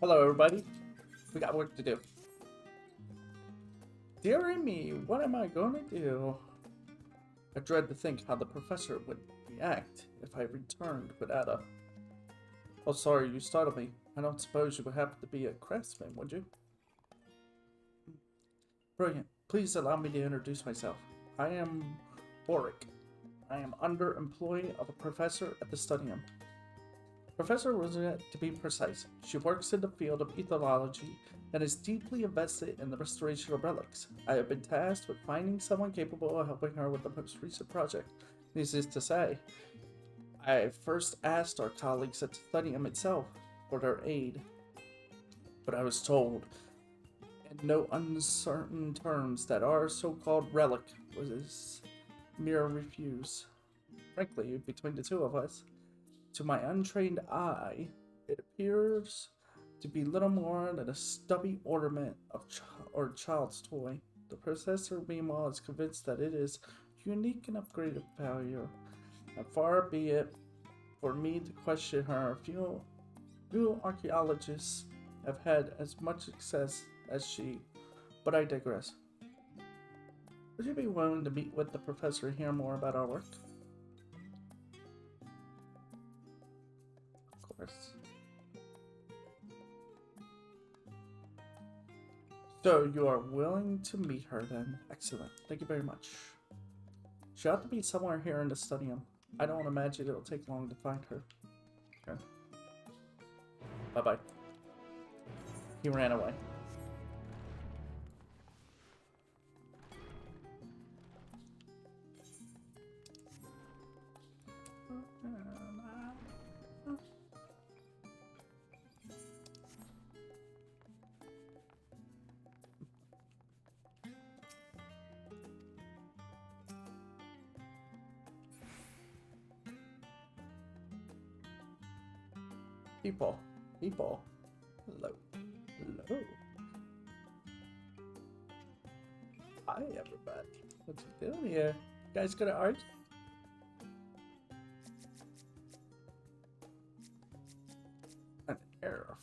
Hello, everybody. We got work to do. Dearie me, what am I going to do? I dread to think how the professor would react if I returned without a... Oh, sorry, you startled me. I don't suppose you would happen to be a craftsman, would you? Brilliant. Please allow me to introduce myself. I am Boric. I am underemployee of a professor at the Studium. Professor Rosette, to be precise, she works in the field of ethology and is deeply invested in the restoration of relics. I have been tasked with finding someone capable of helping her with the most recent project. Needless to say, I first asked our colleagues at the Studium itself for their aid, but I was told in no uncertain terms that our so-called relic was mere refuse. Frankly, between the two of us, to my untrained eye, it appears to be little more than a stubby ornament of or child's toy. The professor, meanwhile, is convinced that it is unique and of great value. And far be it for me to question her. Few archaeologists have had as much success as she, but I digress. Would you be willing to meet with the professor and hear more about our work? Of course. So you are willing to meet her then? Excellent. Thank you very much. She ought to be somewhere here in the Studium. I don't imagine it'll take long to find her. Okay. Bye-bye. He ran away. People. Hello. Hi, everybody. What's you doing here? You guys gonna argue? An error.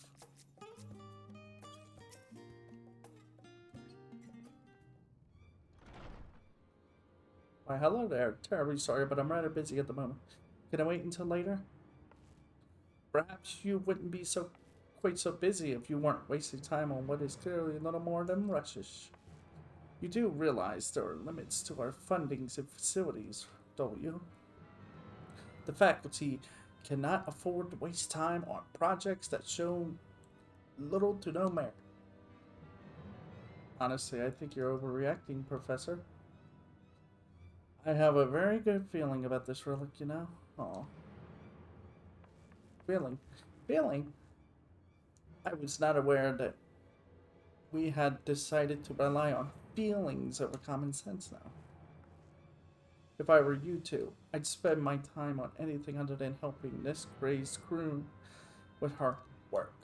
Why, hello there. Terribly sorry, but I'm rather busy at the moment. Can I wait until later? Perhaps you wouldn't be quite so busy if you weren't wasting time on what is clearly a little more than rushes. You do realize there are limits to our fundings and facilities, don't you? The faculty cannot afford to waste time on projects that show little to no merit. Honestly, I think you're overreacting, Professor. I have a very good feeling about this relic, you know? Oh. Feeling? I was not aware that we had decided to rely on feelings over common sense now. If I were you two, I'd spend my time on anything other than helping this crazed crew with her work.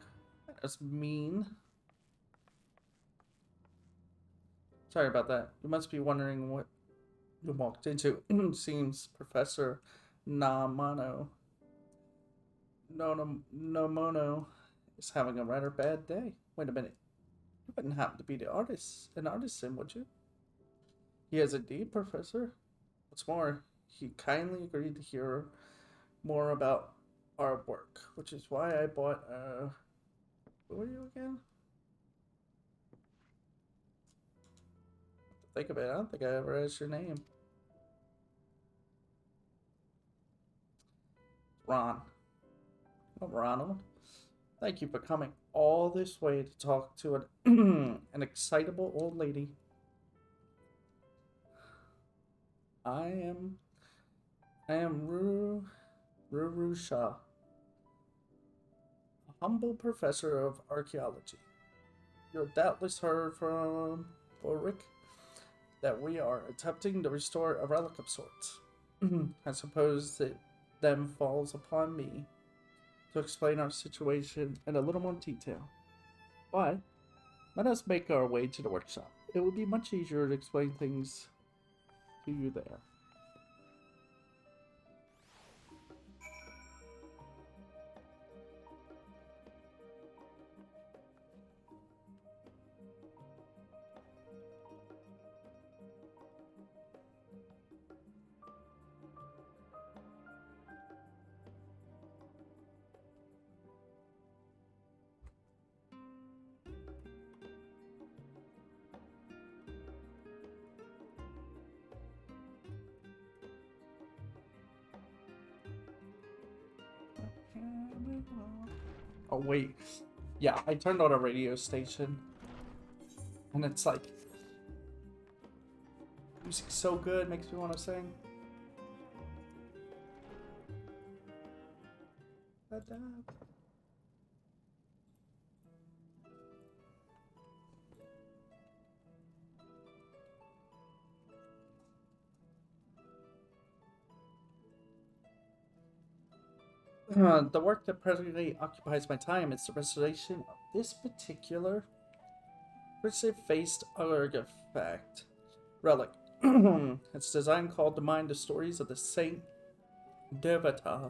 That's mean. Sorry about that. You must be wondering what you walked into. Seems Professor Namano Nomono is having a rather bad day. Wait a minute. You wouldn't happen to be an artisan, would you? He is indeed, Professor. What's more, he kindly agreed to hear more about our work, which is why I bought, who are you again? Think of it, I don't think I ever asked your name. Ron. Oh, Ronald. Thank you for coming all this way to talk to an excitable old lady. I am Ruru Shah, a humble professor of archaeology. You've doubtless heard from Ulrich that we are attempting to restore a relic of sorts. I suppose it then falls upon me to explain our situation in a little more detail. But let us make our way to the workshop. It will be much easier to explain things to you there. Oh wait, yeah, I turned on a radio station, and it's like music's so good, makes me want to sing. The work that presently occupies my time is the restoration of this particular crucifix artifact relic. Its design called to mind the stories of the Saint Devata,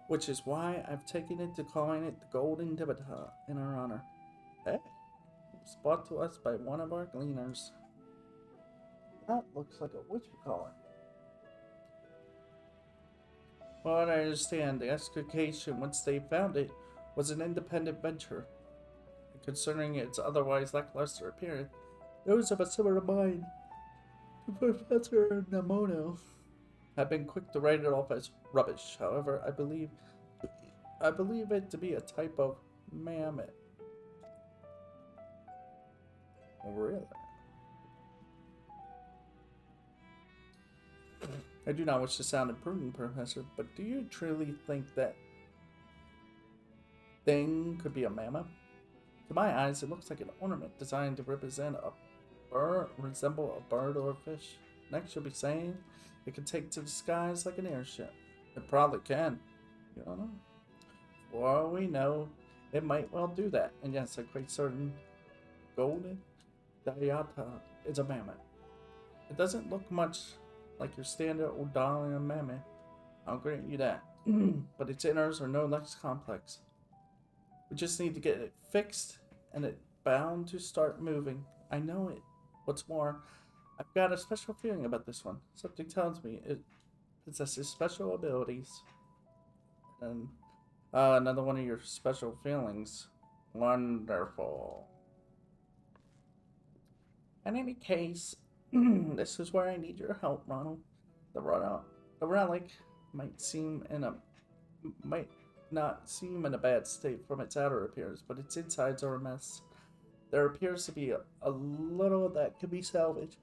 which is why I've taken it to calling it the Golden Devata in our honor. Hey, it was brought to us by one of our gleaners. That looks like a witch-collar. Well, I understand, the excavation, once they found it, was an independent venture. And concerning its otherwise lackluster appearance, those of a similar mind to Professor Namono have been quick to write it off as rubbish. However, I believe it to be a type of mammoth. Really? I do not wish to sound imprudent, Professor, but do you truly think that thing could be a mammoth? To my eyes, it looks like an ornament designed to resemble a bird or a fish. Next, you'll be saying it can take to the skies like an airship. It probably can. You don't know. For all we know, it might well do that. And yes, I'm quite certain Golden Dayata is a mammoth. It doesn't look much like your standard Odalian mammoth. I'll grant you that. But its innards are no less complex. We just need to get it fixed, and it's bound to start moving. I know it. What's more, I've got a special feeling about this one. Something tells me it possesses special abilities. And another one of your special feelings. Wonderful. In any case, this is where I need your help, Ronald. The relic might not seem in a bad state from its outer appearance, but its insides are a mess. There appears to be a little that can be salvaged.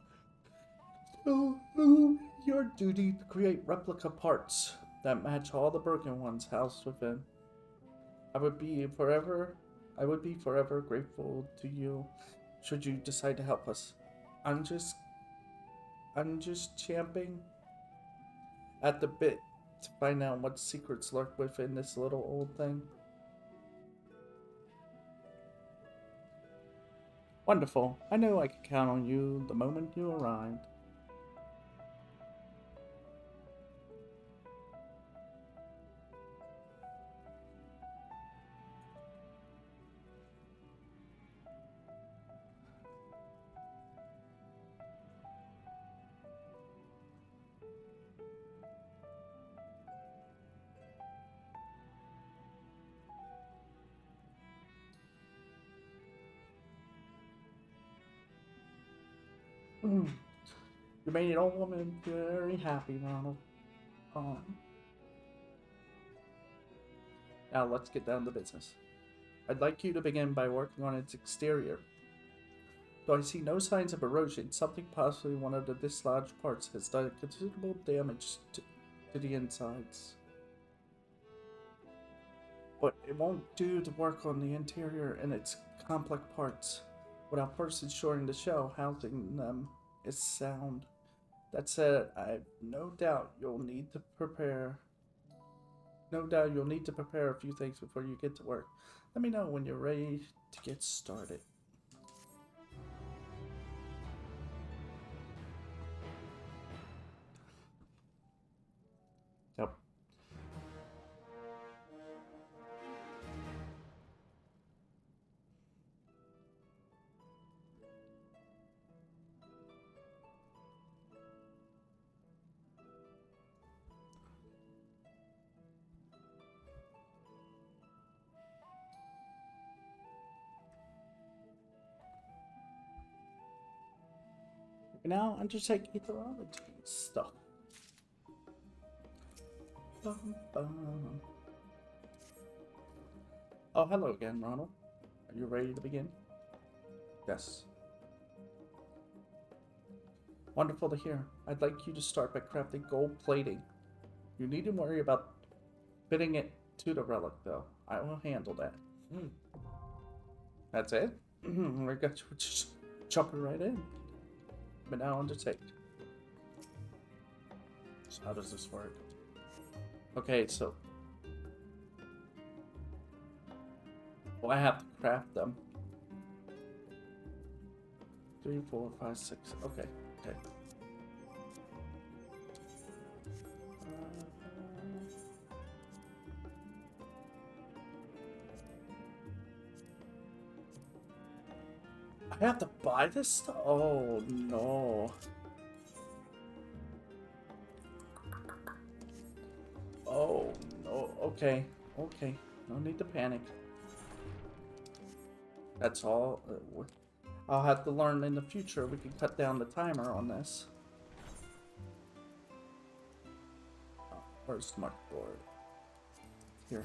So, your duty to create replica parts that match all the broken ones housed within. I would be forever grateful to you should you decide to help us. I'm just champing at the bit to find out what secrets lurk within this little old thing. Wonderful. I knew I could count on you the moment you arrived. You made an old woman very happy, Ronald. Now let's get down to business. I'd like you to begin by working on its exterior. Though I see no signs of erosion, something, possibly one of the dislodged parts, has done considerable damage to the insides. But it won't do to work on the interior and its complex parts without first ensuring the shell housing them is sound. That said, I've no doubt you'll need to prepare a few things before you get to work. Let me know when you're ready to get started. Yep. Now undertake etherology stuff. Bum, bum. Oh, hello again, Ronald. Are you ready to begin? Yes. Wonderful to hear. I'd like you to start by crafting gold plating. You needn't worry about fitting it to the relic, though. I will handle that. That's it? I got you just jumping right in. But now undertake. So how does this work? Okay, so... well, I have to craft them. 3, 4, 5, 6. Okay, okay. I have to buy this stuff? Oh, no. Oh, no. Okay, okay. No need to panic. That's all. I'll have to learn in the future. We can cut down the timer on this. Oh, where's the mark board? Here.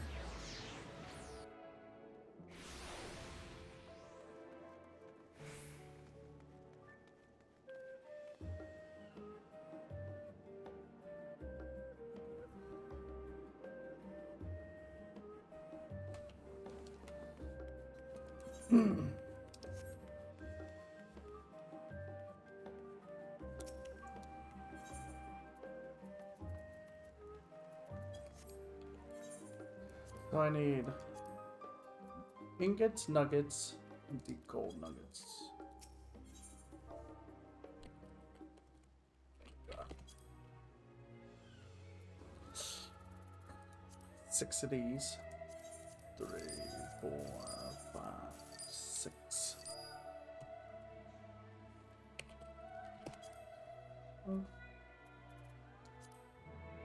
So I need ingots, nuggets, and deep gold nuggets. 6 of these. 3, 4, 5, 6.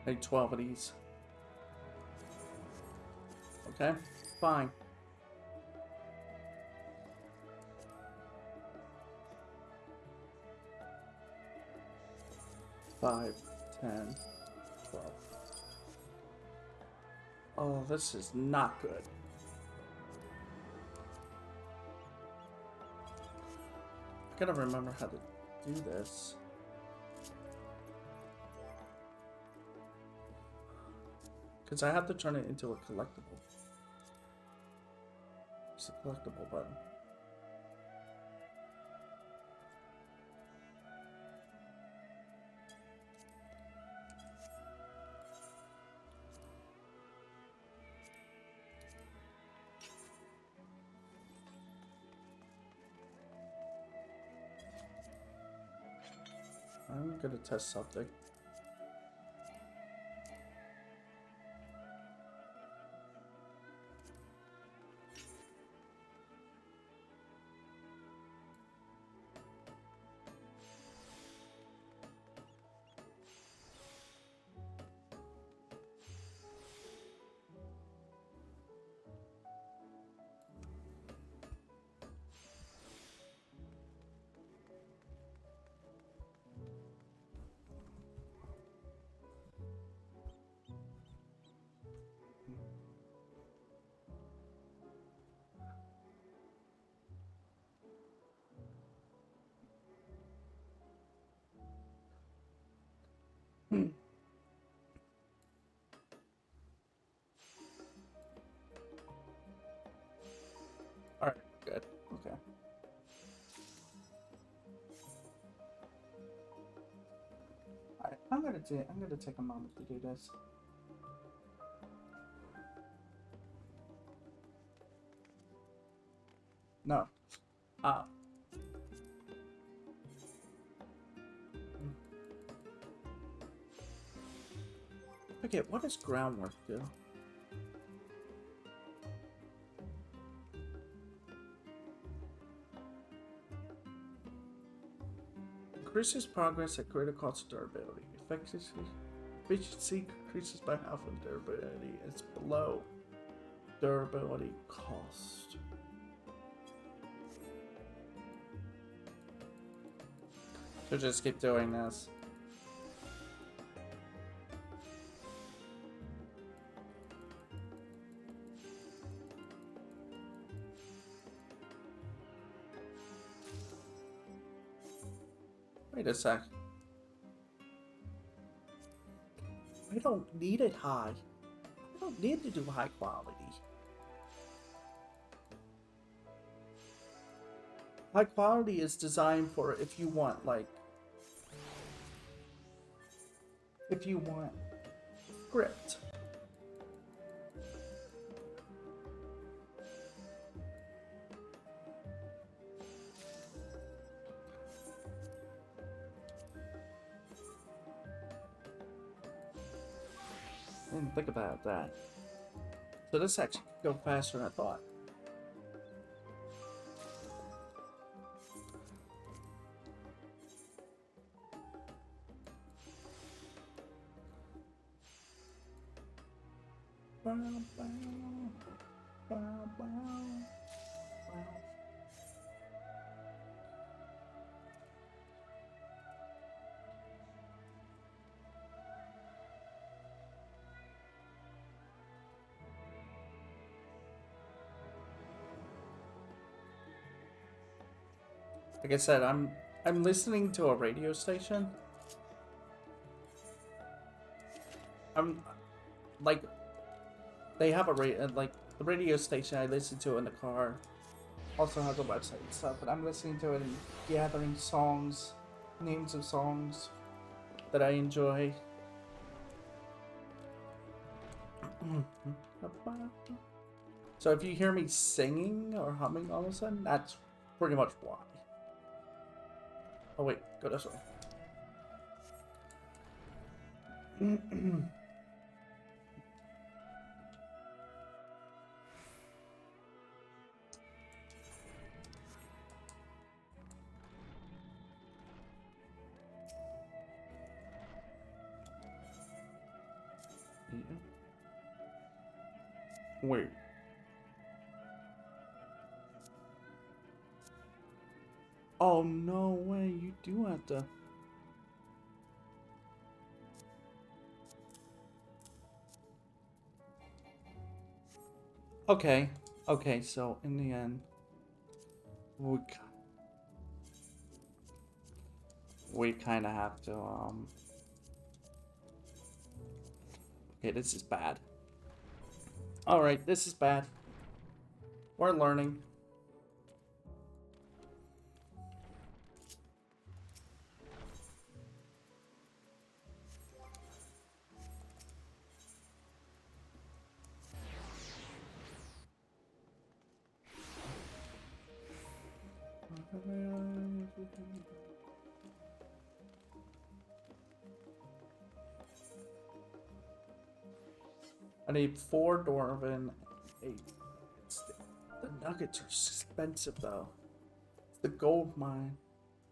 I need 12 of these. Okay, fine. Five, 10, 12. Oh, this is not good. I gotta remember how to do this. Because I have to turn it into a collectible. It's a collectible button. I'm gonna test something. Alright, good. Okay. Alright, I'm gonna take a moment to do this. No. Okay, what does groundwork do? Increases progress at greater cost of durability. Efficiency increases by half when durability is below durability cost. So just keep doing this. Wait a sec. I don't need it high. I don't need to do high quality. High quality is designed for if you want, like, if you want script. I didn't think about that. So this actually could go faster than I thought. Bow, bow, bow, bow, bow. Like I said, I'm listening to a radio station. I'm like they have a like the radio station I listen to in the car also has a website and stuff, but I'm listening to it and gathering songs, names of songs that I enjoy. So if you hear me singing or humming all of a sudden, that's pretty much why. Oh wait, go this way. Wait. Oh no way, you do have to. Okay, okay, so in the end, we kind of have to, okay, this is bad. Alright, this is bad. We're learning. I need 4 Dwarven and 8. The nuggets are expensive though. It's the gold mine.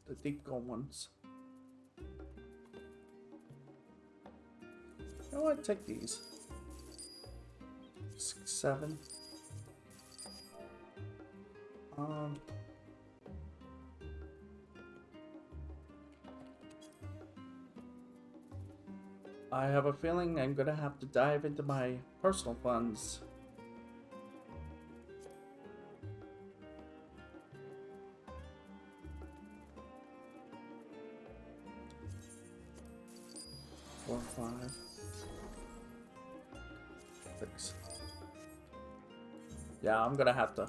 The deep gold ones. You know what? Take these. 6, 7. I have a feeling I'm gonna have to dive into my personal funds. Four, 5, 6. Yeah, I'm gonna have to.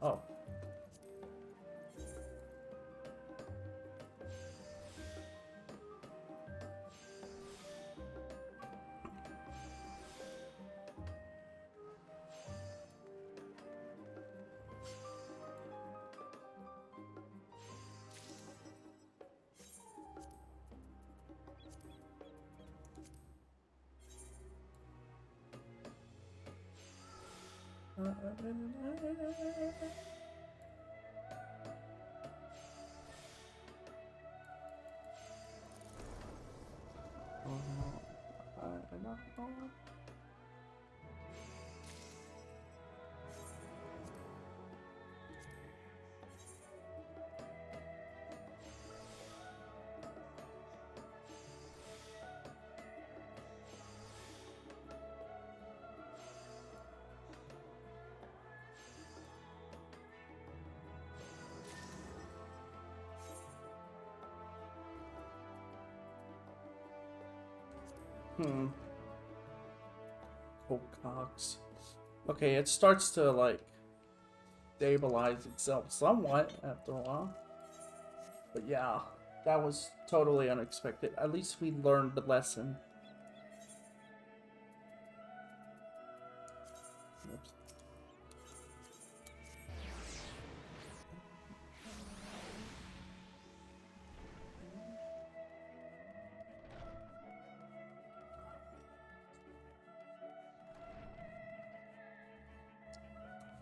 Oh. Hmm. Oh, Cox. Okay, it starts to, like, stabilize itself somewhat after a while. But yeah, that was totally unexpected. At least we learned the lesson. Oops.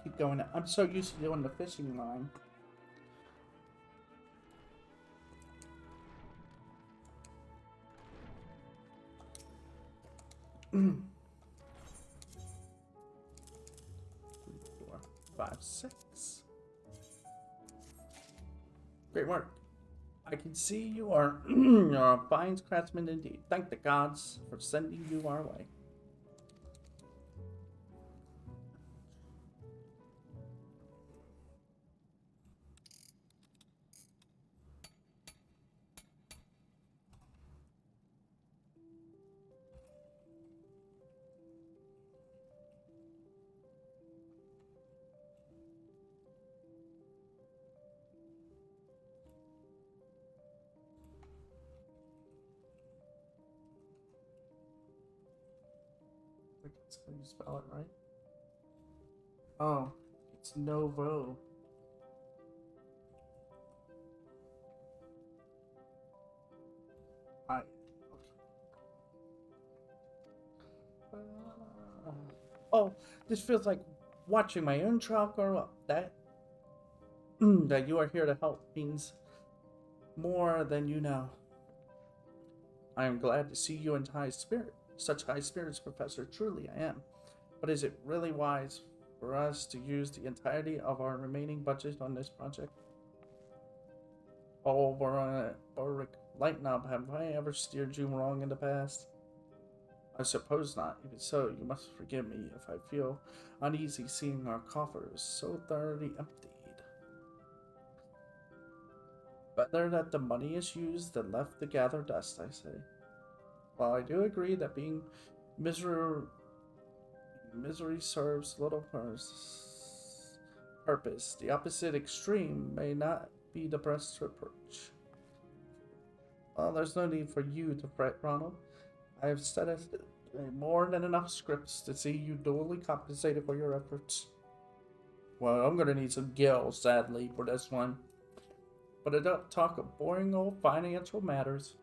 Keep going. I'm so used to doing the fishing line. Three, 4, 5, 6. Great work. I can see you are you're a fine craftsman indeed. Thank the gods for sending you our way. That's how you spell it, right? Oh, it's Novo. I. Oh, this feels like watching my own child grow up. That you are here to help means more than you know. I am glad to see you in high spirit. Such high spirits, Professor. Truly, I am. But is it really wise for us to use the entirety of our remaining budget on this project? Oh, Boric, lighten up. Have I ever steered you wrong in the past? I suppose not. Even so, you must forgive me if I feel uneasy seeing our coffers so thoroughly emptied. Better that the money is used than left to gather dust, I say. While I do agree that being misery, misery serves little purpose, the opposite extreme may not be the best approach. Well, there's no need for you to fret, Ronald. I have set more than enough scripts to see you duly compensated for your efforts. Well, I'm gonna need some gills, sadly, for this one. But I don't talk of boring old financial matters.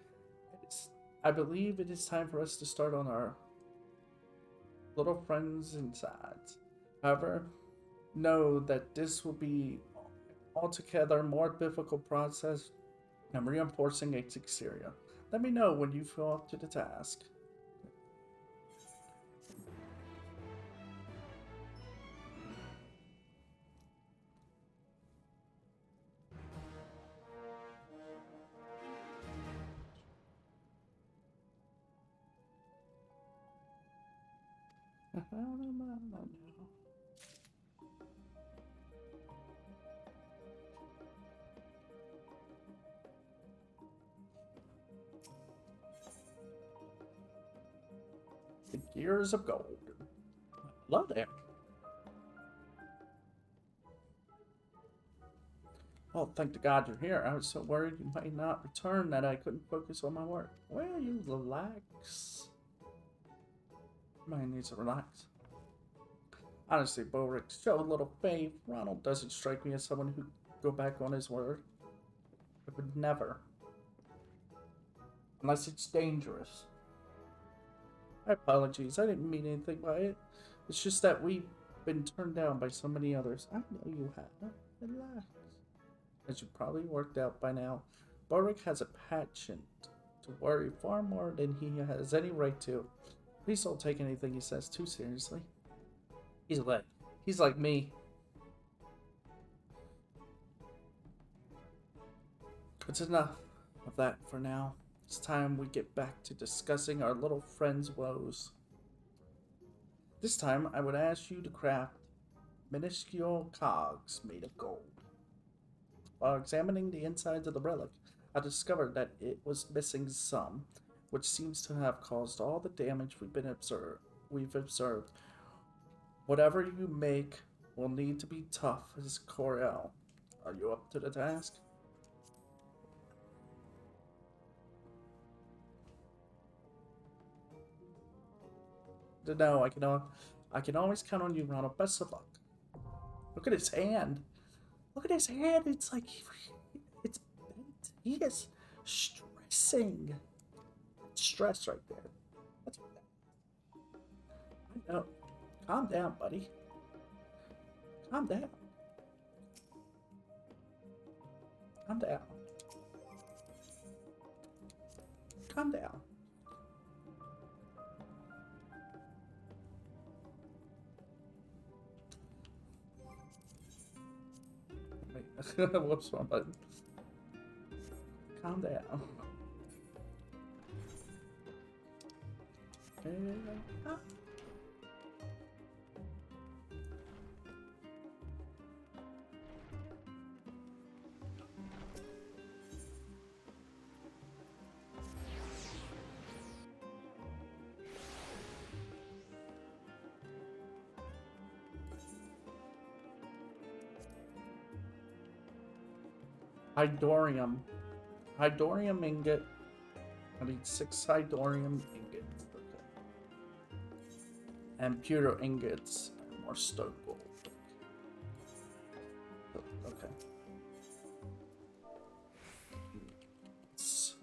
I believe it is time for us to start on our little friends inside. However, know that this will be altogether more difficult process than reinforcing its exterior. Let me know when you feel up to the task. The gears of gold. Hello there. Oh, thank the God you're here. I was so worried you might not return that I couldn't focus on my work. Well, you relax. Mind needs to relax. Honestly, Boric, show a little faith. Ronald doesn't strike me as someone who'd go back on his word. I would never. Unless it's dangerous. My apologies. I didn't mean anything by it. It's just that we've been turned down by so many others. I know you have. Relax. As you probably worked out by now, Boric has a passion to worry far more than he has any right to. Please don't take anything he says too seriously. He's like me. It's enough of that for now. It's time we get back to discussing our little friend's woes. This time, I would ask you to craft minuscule cogs made of gold. While examining the insides of the relic, I discovered that it was missing some. which seems to have caused all the damage we've observed. Whatever you make will need to be tough as Corel. Are you up to the task? No, I can always count on you, Ronald. Best of luck. Look at his hand. Look at his hand. It's like it's bent. He is stressing. Stress right there. That's I know. Calm down, buddy. Calm down. Calm down. Calm down. Wait. Whoops, wrong button. Calm down. Hydorium. Hydorium ingot. I need 6 Hydorium ingots. Okay. And pewter ingots. And more stone gold. Okay. It's...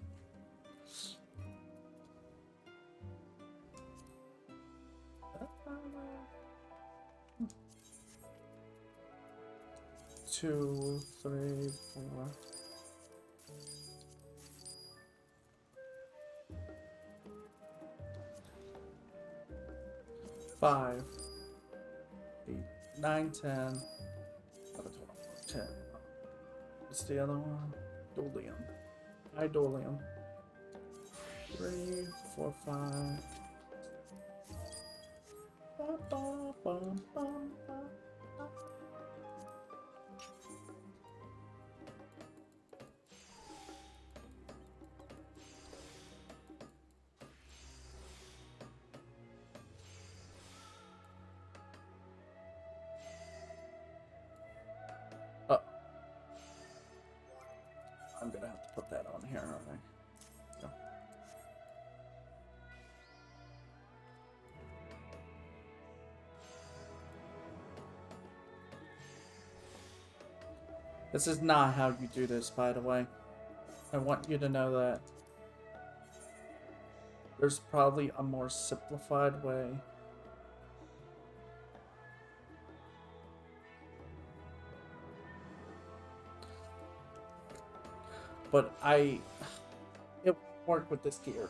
2, 3, 4. Five, 8, 9, 10, 11, 12, 10. What's the other one? Dolium. Idolium. 3, 4, 5. Ba, ba, ba, ba, ba. I'm gonna have to put that on here, aren't I? No. This is not how you do this, by the way. I want you to know that. There's probably a more simplified way. But it won't work with this gear.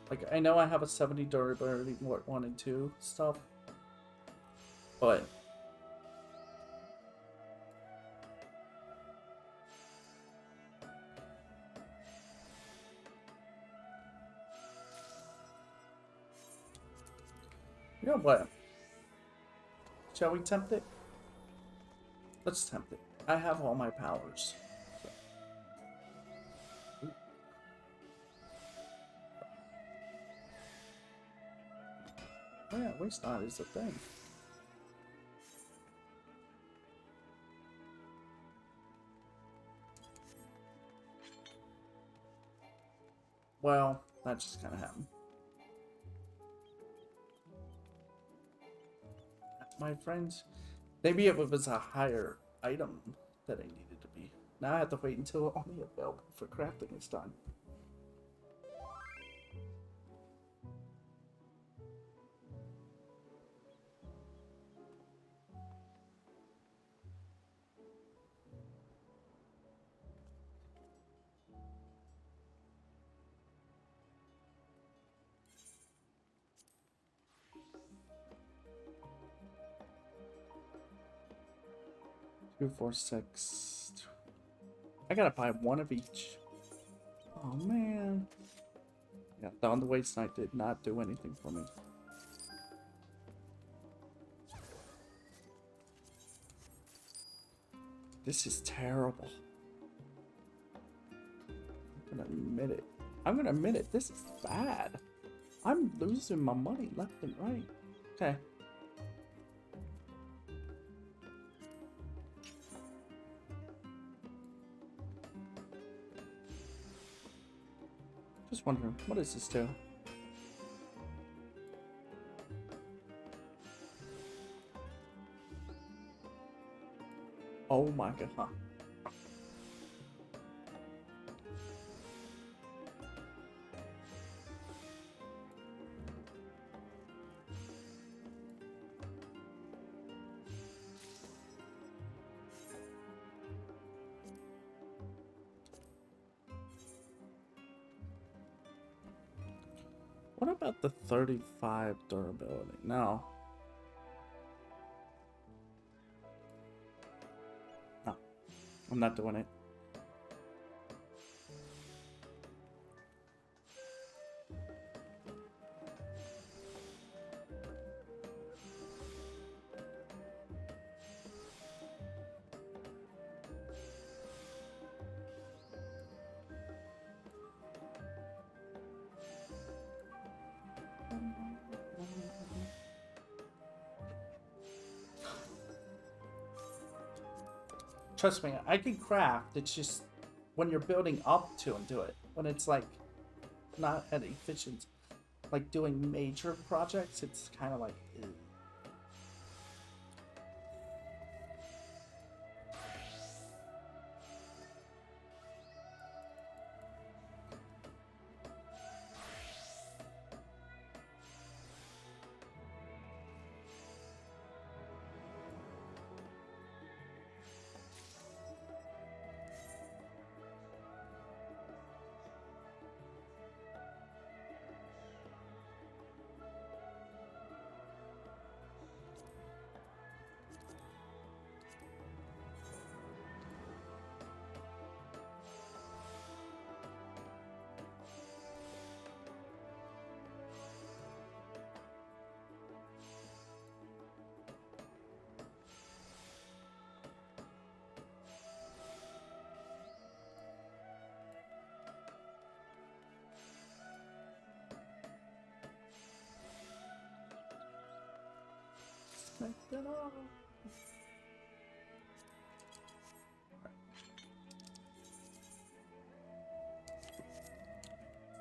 Like, I know I have a 70 durability 1 and 2 stuff, but you know what? Shall we tempt it? Let's tempt it. I have all my powers. Oh yeah, waste not is a thing. Well, that just kind of happened. My friends, maybe it was a higher item that I needed to be. Now I have to wait until only available for crafting is done. Two, 4, 6. I gotta buy 1 of each. Oh man. Yeah, Down the Waste Night did not do anything for me. This is terrible. I'm gonna admit it. I'm gonna admit it. This is bad. I'm losing my money left and right. Okay. Just wondering, what does this do? Oh my god. What about the 35 durability? No. No. I'm not doing it. Trust me, I can craft. It's just when you're building up to and do it. When it's like not at efficient, like doing major projects, it's kind of like. Ew. Smack that off.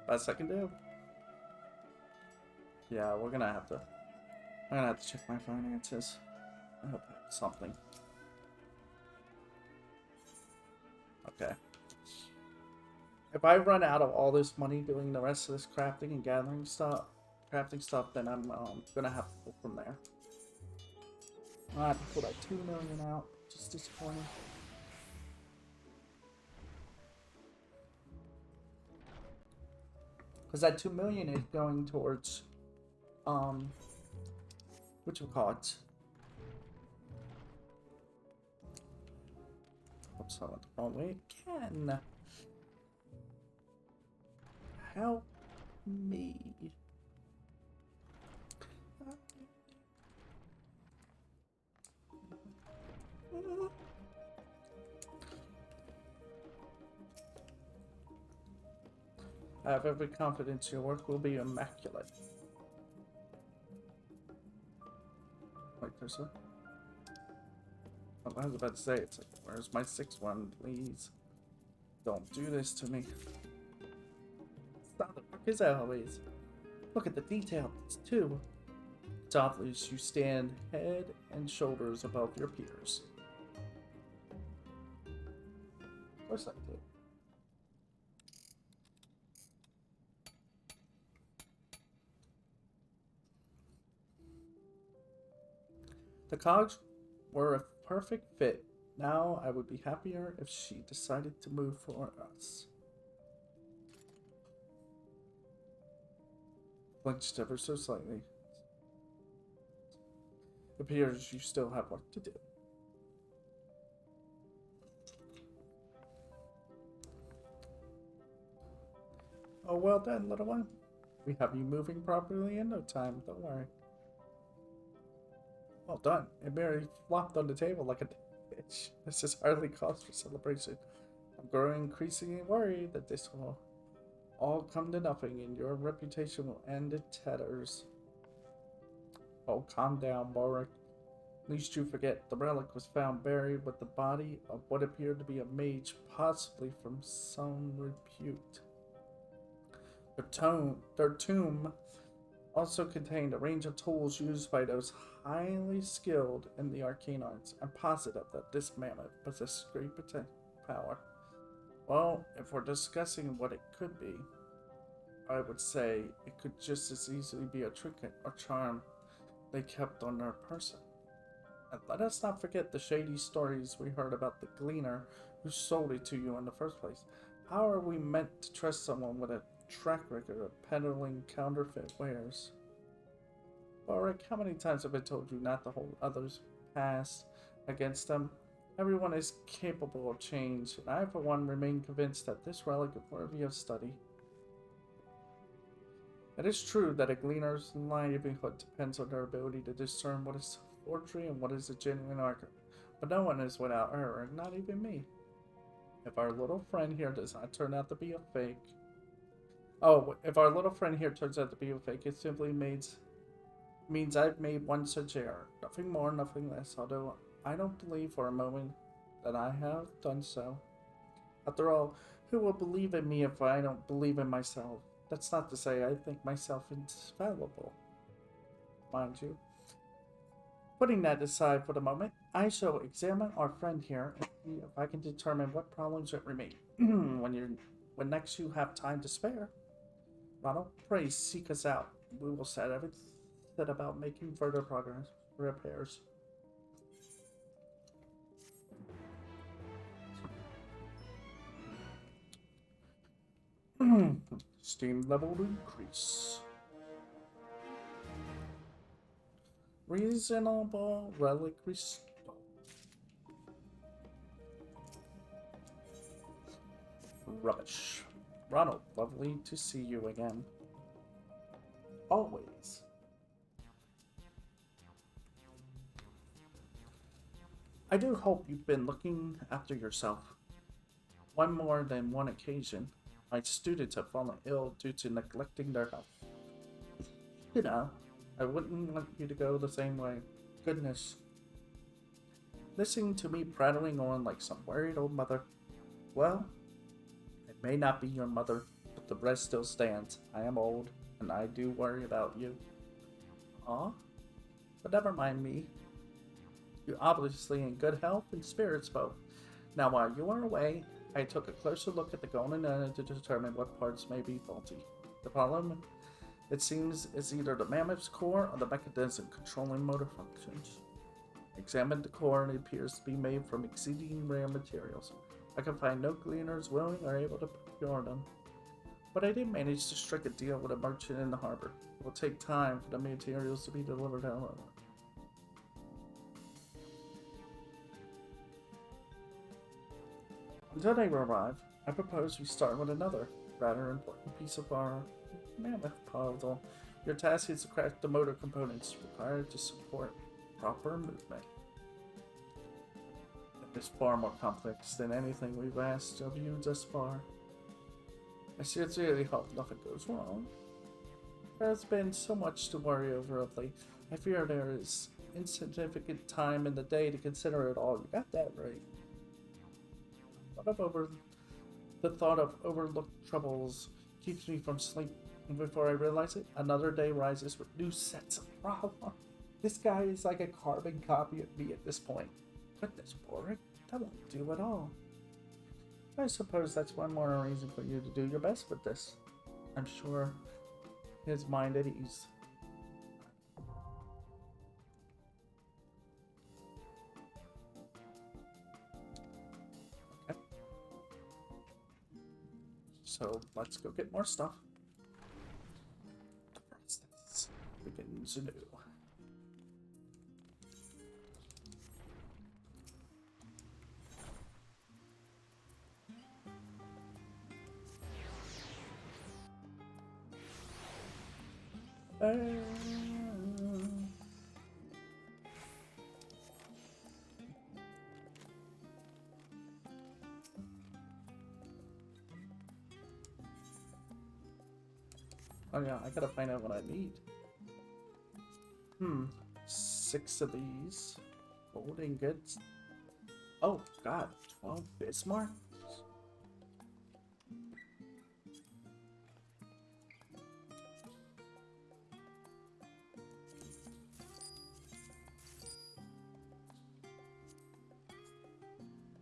Best I can do. Yeah, we're gonna have to. I'm gonna have to check my finances. I hope I have something. Okay. If I run out of all this money doing the rest of this crafting and gathering stuff, then I'm gonna have to go from there. I have to pull that 2 million out. Just disappointing. Because that 2 million is going towards, what you call it? Oops, I went the wrong way again. Help me. I have every confidence your work will be immaculate. Wait, there's a... Oh, I was about to say, it's like, where's my 6th one, please? Don't do this to me. Stop the fuck is that always? Look at the detail, it's 2. It's obvious you stand head and shoulders above your peers. Of course I do. The cogs were a perfect fit. Now I would be happier if she decided to move for us. Flinched ever so slightly. It appears you still have work to do. Oh, well done, little one. We have you moving properly in no time, don't worry. Well done. It merely flopped on the table like a bitch. This is hardly cause for celebration. I'm growing increasingly worried that this will all come to nothing and your reputation will end in tatters. Oh, calm down, Boric. Least you forget, the relic was found buried with the body of what appeared to be a mage, possibly from some repute. Their tomb also contained a range of tools used by those highly skilled in the arcane arts. I'm positive that this mammoth possesses great power. Well, if we're discussing what it could be, I would say it could just as easily be a trinket or charm they kept on their person. And let us not forget the shady stories we heard about the gleaner who sold it to you in the first place. How are we meant to trust someone with a track record of peddling counterfeit wares? Boric, how many times have I told you not to hold others' past against them? Everyone is capable of change, and I, for one, remain convinced that this relic is worthy of study. It is true that a gleaner's livelihood depends on their ability to discern what is forgery and what is a genuine article, but no one is without error, not even me. If our little friend here does not turn out to be a fake... if our little friend here turns out to be a fake, it simply means I've made one such error. Nothing more, nothing less, although I don't believe for a moment that I have done so. After all, who will believe in me if I don't believe in myself? That's not to say I think myself infallible, mind you. Putting that aside for the moment, I shall examine our friend here and see if I can determine what problems it remain. when next you have time to spare, Ronald, pray seek us out. We will set everything about making further repairs. Steam level increase. Reasonable relic restore. Rubbish. Ronald, lovely to see you again. Always. I do hope you've been looking after yourself. One more than one occasion, my students have fallen ill due to neglecting their health. You know, I wouldn't want you to go the same way. Goodness. Listening to me prattling on like some worried old mother. Well, I may not be your mother, but the rest still stands. I am old, and I do worry about you. Aw, but never mind me. You're obviously in good health and spirits both. Now while you were away, I took a closer look at the golden urn to determine what parts may be faulty. The problem, it seems, is either the mammoth's core or the mechanism controlling motor functions. I examined the core and it appears to be made from exceedingly rare materials. I can find no gleaners willing or able to procure them. But I did manage to strike a deal with a merchant in the harbor. It will take time for the materials to be delivered out. Until they arrive, I propose we start with another rather important piece of our mammoth puzzle. Your task is to craft the motor components required to support proper movement. It is far more complex than anything we've asked of you thus far. I sincerely hope nothing goes wrong. There has been so much to worry over of late. I fear there is insignificant time in the day to consider it all. You got that right. The thought of overlooked troubles keeps me from sleep, and before I realize it, another day rises with new sets of problems. This guy is like a carbon copy of me at this point. Goodness, boring. That won't do at all. I suppose that's one more reason for you to do your best with this. I'm sure his mind at ease. Okay. So let's go get more stuff. The process begins anew. Oh yeah, I gotta find out what I need. 6 of these. Gold ingots. Oh god, 12 Bismarck?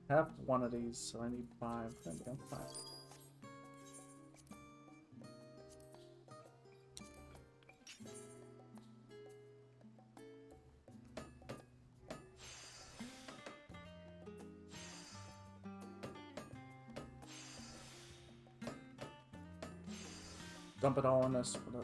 I have one of these, so I need 5. There we go, 5. Dump it all on this. Whatever.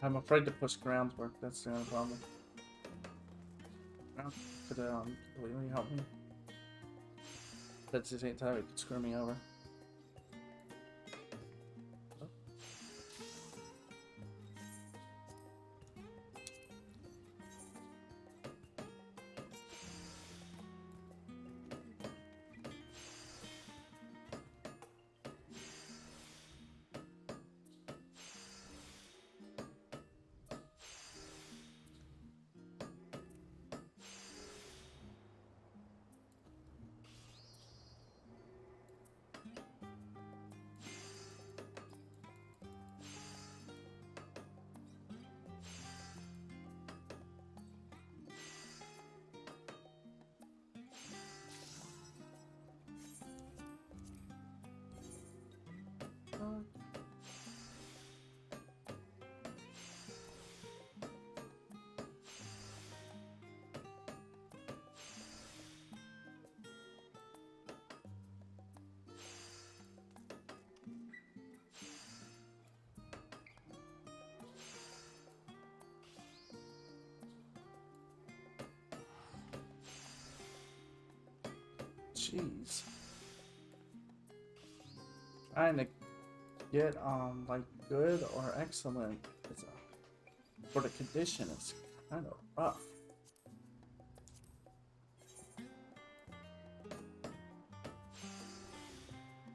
I'm afraid to push groundwork, that's the only problem. Ground could completely help me. But at the same time, it could screw me over. Jeez. Trying to get like good or excellent is for the condition is kind of rough.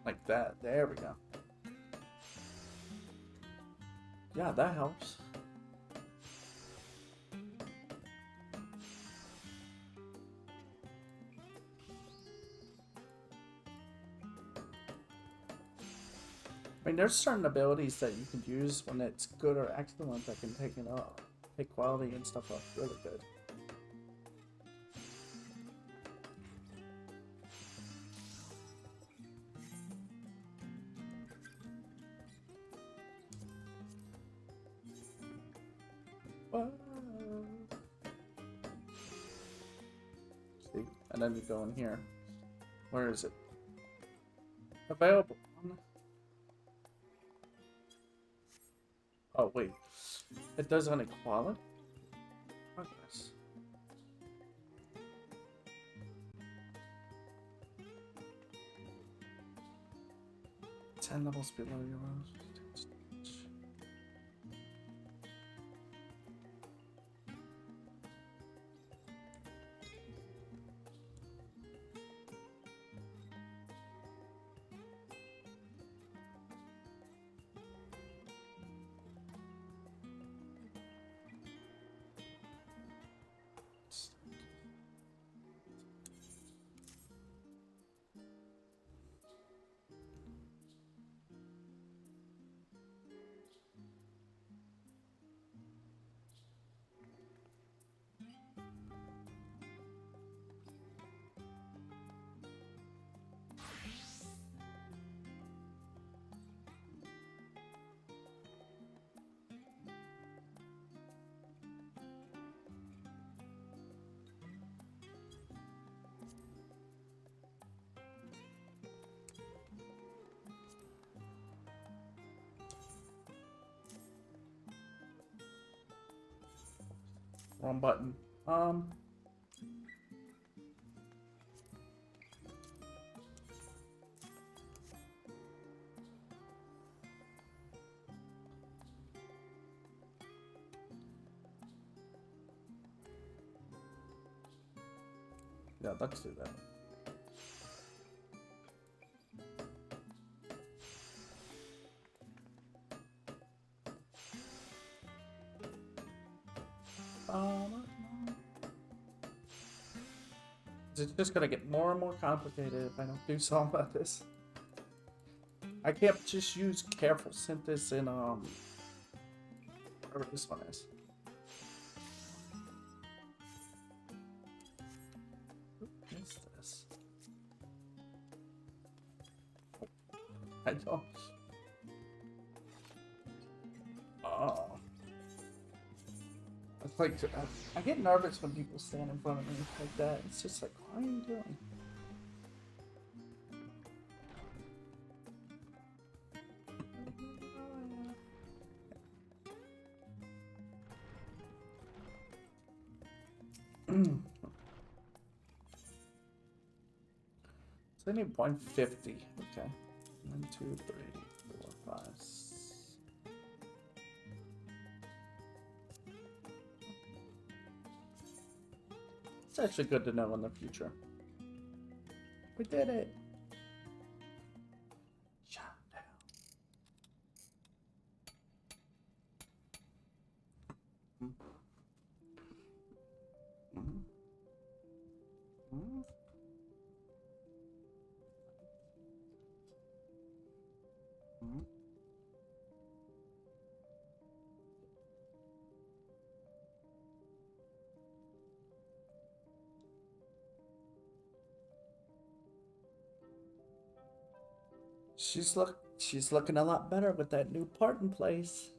Like that. There we go. Yeah, that helps. I mean, there's certain abilities that you can use when it's good or excellent that can take it up, take quality and stuff up really good. Whoa. See, and then you go in here. Where is it? Available. Oh, wait. It does on equality? Progress. Ten levels below your own. Wrong button. Yeah, let's do that. It's just gonna get more and more complicated if I don't do something about this. I can't just use careful synthesis in whatever this one is. What is this? I don't. Oh. It's like, I get nervous when people stand in front of me like that. It's just like, what are you doing? So I need 150. Okay. 1, 2, 3, 4, 5, 6. It's actually good to know in the future. We did it. Shut down. She's looking a lot better with that new part in place.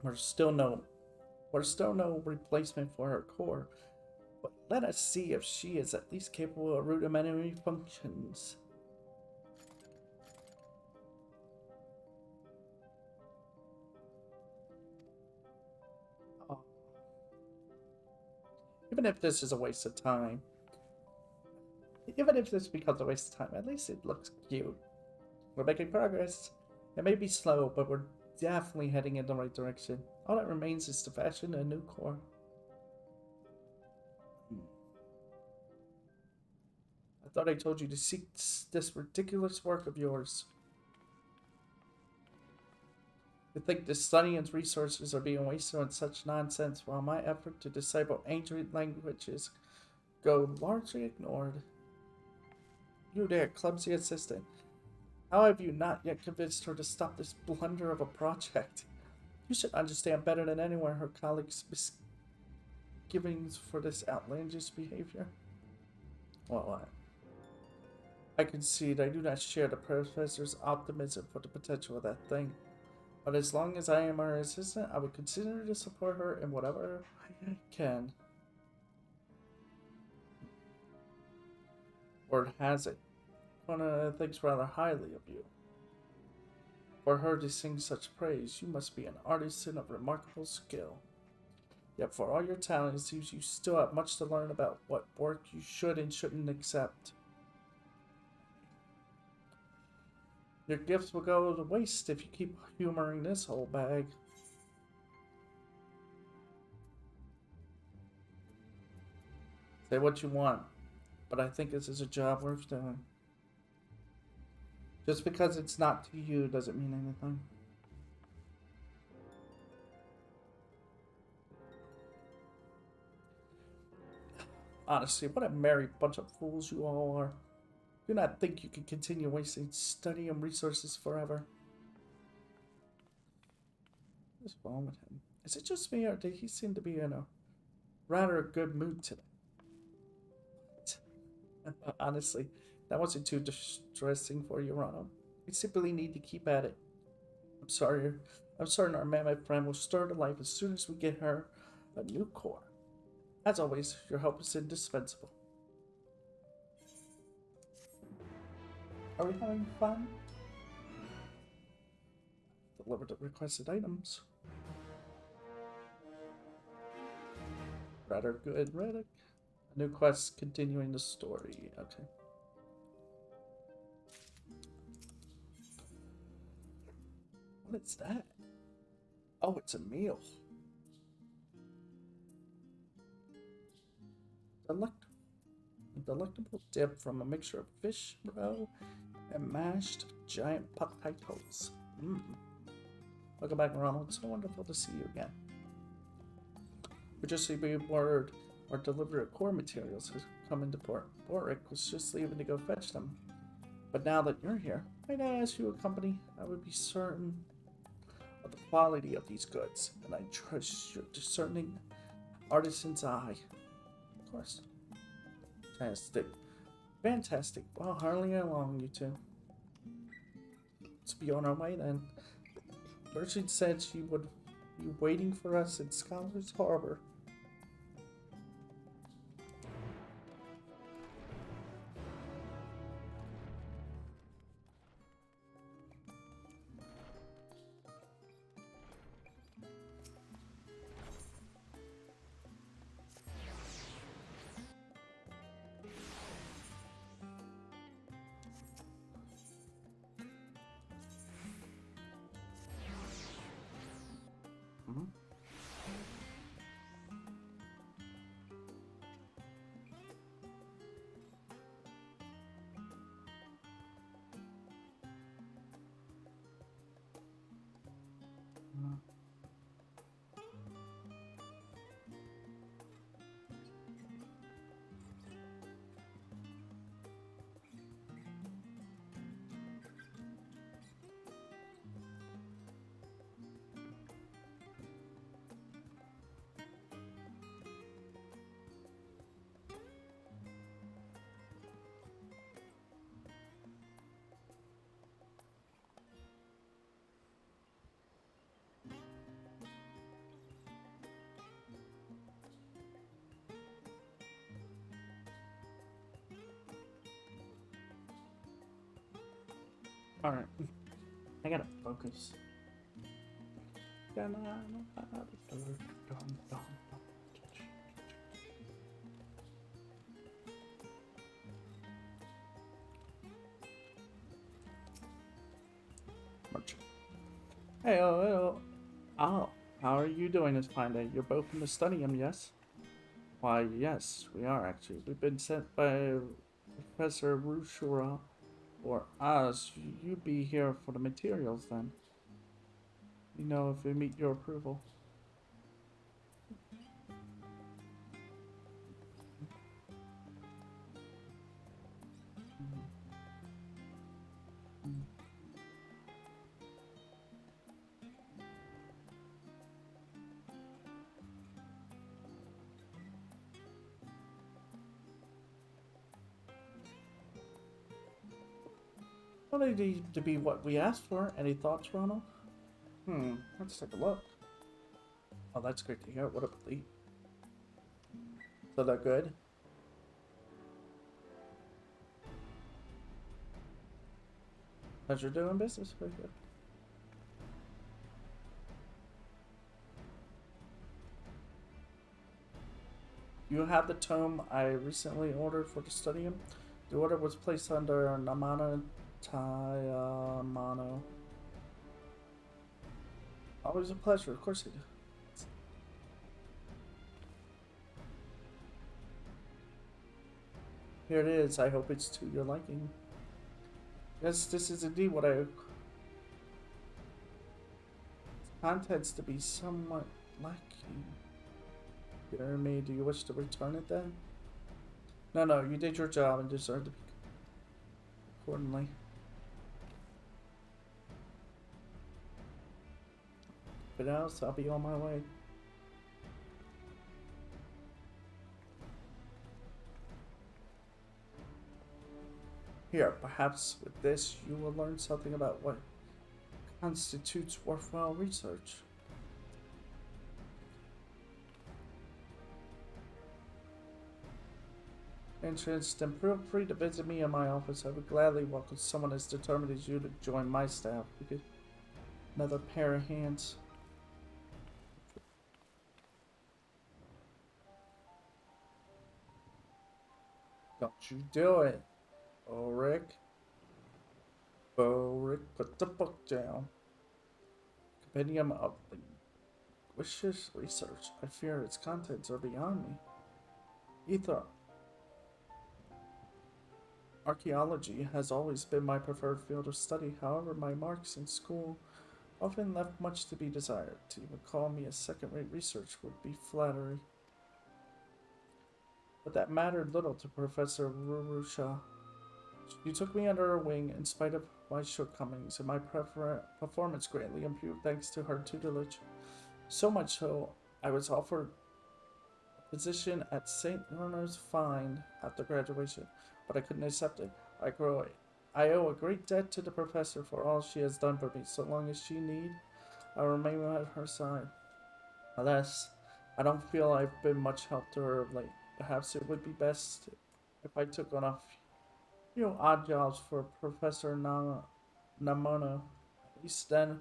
There's still no replacement for her core, but let us see if she is at least capable of rudimentary functions. Oh. Even if this is a waste of time, even if this becomes a waste of time, at least it looks cute. We're making progress. It may be slow, but we're definitely heading in the right direction. All that remains is to fashion a new core. I thought I told you to seek this ridiculous work of yours. You think the studying's resources are being wasted on such nonsense, while my effort to decipher ancient languages go largely ignored. You there, clumsy assistant. How have you not yet convinced her to stop this blunder of a project? You should understand better than anyone her colleagues' misgivings for this outlandish behavior. Well, I concede I do not share the professor's optimism for the potential of that thing. But as long as I am her assistant, I would consider to support her in whatever I can. Word has it, Kona thinks rather highly of you. For her to sing such praise, you must be an artisan of remarkable skill. Yet for all your talent, it seems you still have much to learn about what work you should and shouldn't accept. Your gifts will go to waste if you keep humoring this whole bag. Say what you want, but I think this is a job worth doing. Just because it's not to you doesn't mean anything. Honestly, what a merry bunch of fools you all are. Do not think you can continue wasting study and resources forever. What's wrong with him? Is it just me, or did he seem to be in a rather good mood today? Honestly, that wasn't too distressing for you, Ronald. We simply need to keep at it. I'm certain our mammoth friend will stir to life as soon as we get her a new core. As always, your help is indispensable. Are we having fun? Deliver the requested items. Rather good, Reddick. A new quest continuing the story. Okay. What is that? Oh, it's a meal. Delectable dip from a mixture of fish roe and mashed giant potatoes. Welcome back, Ronald. It's so wonderful to see you again. We just received word our delivery of core materials has come into port. Boric was just leaving to go fetch them. But now that you're here, might I ask you a company? I would be certain of the quality of these goods, and I trust your discerning artisan's eye. Of course. Fantastic. Fantastic. Well, hurry along, you two. Let's be on our way then. Gertrude said she would be waiting for us in Scholar's Harbor. Alright. I gotta focus. Merchant. Hey, oh, how are you doing this fine day? You're both in the studyum, yes? Why, yes, we are actually. We've been sent by Professor Rushura or us. You be here for the materials then. You know, if we meet your approval. Well, they need to be what we asked for. Any thoughts, Ronald? Let's take a look. Oh, that's great to hear. What a relief. So they're good? Pleasure doing business with you. You have the tome I recently ordered for the studium. The order was placed under Namana Tayamano. Always a pleasure, of course I do. Here it is. I hope it's to your liking. Yes, this is indeed what I... Contents to be somewhat lacking. Dear me, do you wish to return it then? No, you did your job and deserve to be accordingly. But else, I'll be on my way. Here, perhaps with this, you will learn something about what constitutes worthwhile research. Interest, and feel free to visit me in my office. I would gladly welcome someone as determined as you to join my staff. We could another pair of hands. Don't you do it. Ulrich. Ulrich, put the book down. Compendium of linguistic research. I fear its contents are beyond me. Ether. Archaeology has always been my preferred field of study. However, my marks in school often left much to be desired. To even call me a second-rate research would be flattery. But that mattered little to Professor Rurusha. She took me under her wing in spite of my shortcomings, and my performance greatly improved thanks to her tutelage. So much so, I was offered a position at St. Leonard's Fine after graduation, but I couldn't accept it. I owe a great debt to the professor for all she has done for me. So long as she need, I'll remain at her side. Alas, I don't feel I've been much help to her of late. Perhaps it would be best if I took on a few odd jobs for Professor Namono. At least then,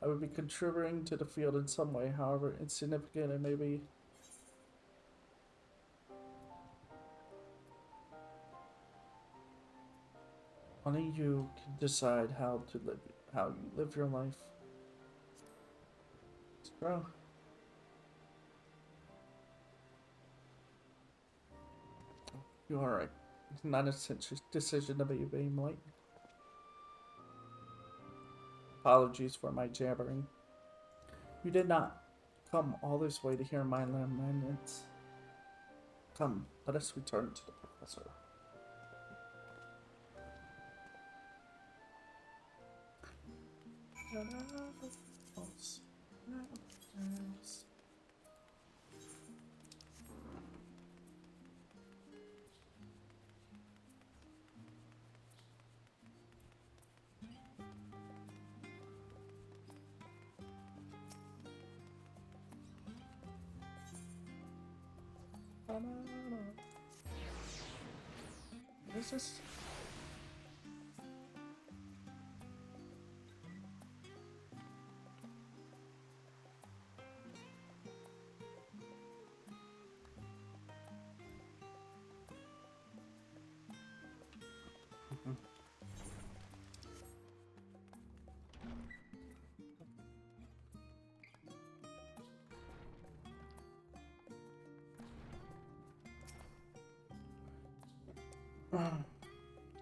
I would be contributing to the field in some way, however insignificant it may be. Only you can decide how you live your life. It's true. You're alright. It's not a decision to be being late. Apologies for my jabbering. You did not come all this way to hear my laments. Come, let us return to the professor. What is this?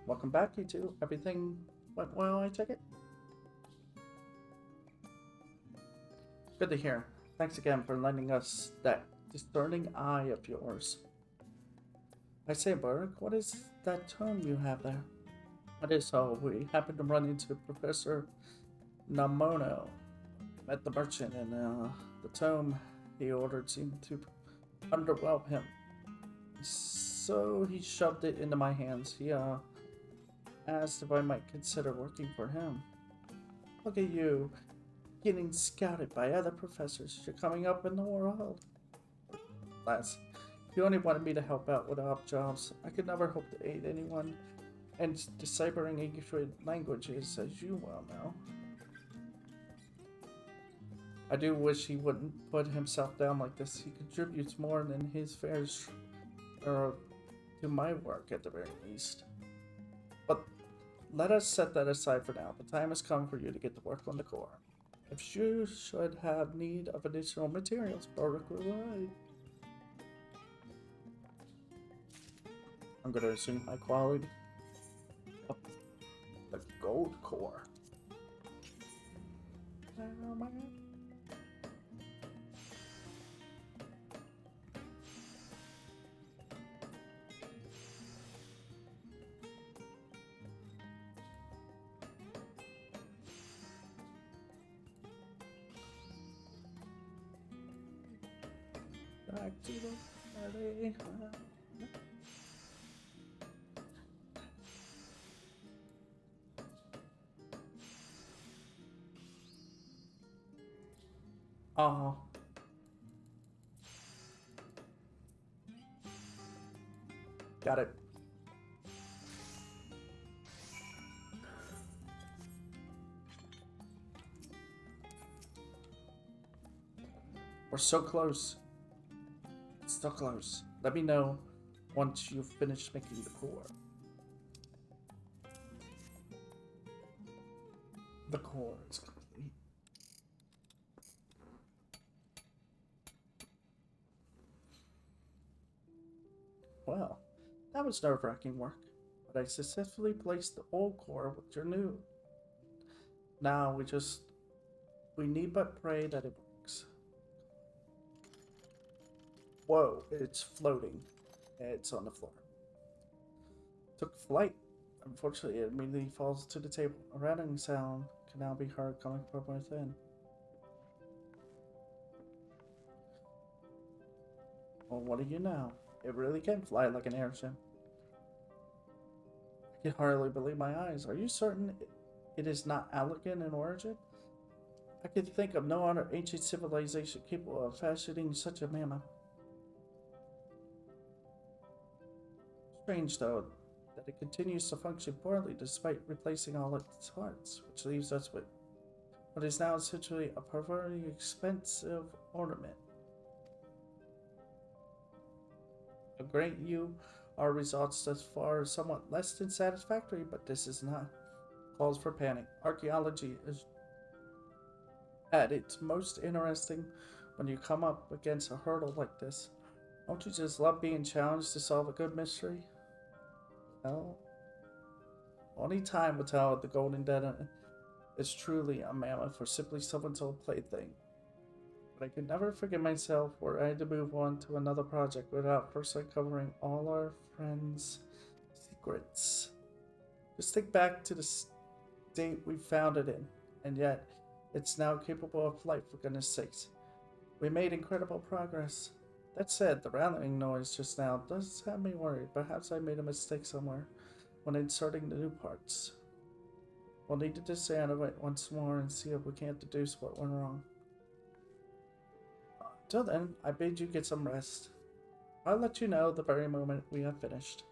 Welcome back, you two. Everything went well, I take it? Good to hear. Thanks again for lending us that discerning eye of yours. I say, Burke, what is that tome you have there? It is so. We happened to run into Professor Namono at the merchant, and the tome he ordered seemed to underwhelm him. So he shoved it into my hands. He asked if I might consider working for him. Look at you, getting scouted by other professors. You're coming up in the world. Lass, you only wanted me to help out with odd jobs. I could never hope to aid anyone in deciphering English languages, as you well know. I do wish he wouldn't put himself down like this. He contributes more than his fair share to my work, at the very least. But let us set that aside for now. The time has come for you to get to work on the core. If you should have need of additional materials, Baruch will write. I'm going to assume high quality. Oh, the gold core. Oh my god. Back to the party. Oh. Got it. We're so close. So close. Let me know once you've finished making the core. The core is complete. Well, that was nerve-wracking work, but I successfully placed the old core with your new. Now we need but pray that it works. Whoa, it's floating. It's on the floor. Took flight. Unfortunately, it immediately falls to the table. A rattling sound can now be heard coming from within. Well, what do you know? It really can fly like an airship. I can hardly believe my eyes. Are you certain it is not elegant in origin? I can think of no other ancient civilization capable of fashioning such a mammoth. Strange, though, that it continues to function poorly despite replacing all its parts, which leaves us with what is now essentially a perversely expensive ornament. A grant you our results thus far are somewhat less than satisfactory, but this is not calls for panic. Archaeology is at its most interesting when you come up against a hurdle like this. Don't you just love being challenged to solve a good mystery? Well, only time will tell if the Golden Dead is truly a mammoth or simply someone's old plaything. But I could never forgive myself were I to move on to another project without first uncovering all our friends' secrets. Just think back to the state we found it in, and yet it's now capable of flight, for goodness sakes. We made incredible progress. That said, the rattling noise just now does have me worried. Perhaps I made a mistake somewhere when inserting the new parts. We'll need to disassemble it once more and see if we can't deduce what went wrong. Till then, I bid you get some rest. I'll let you know the very moment we have finished.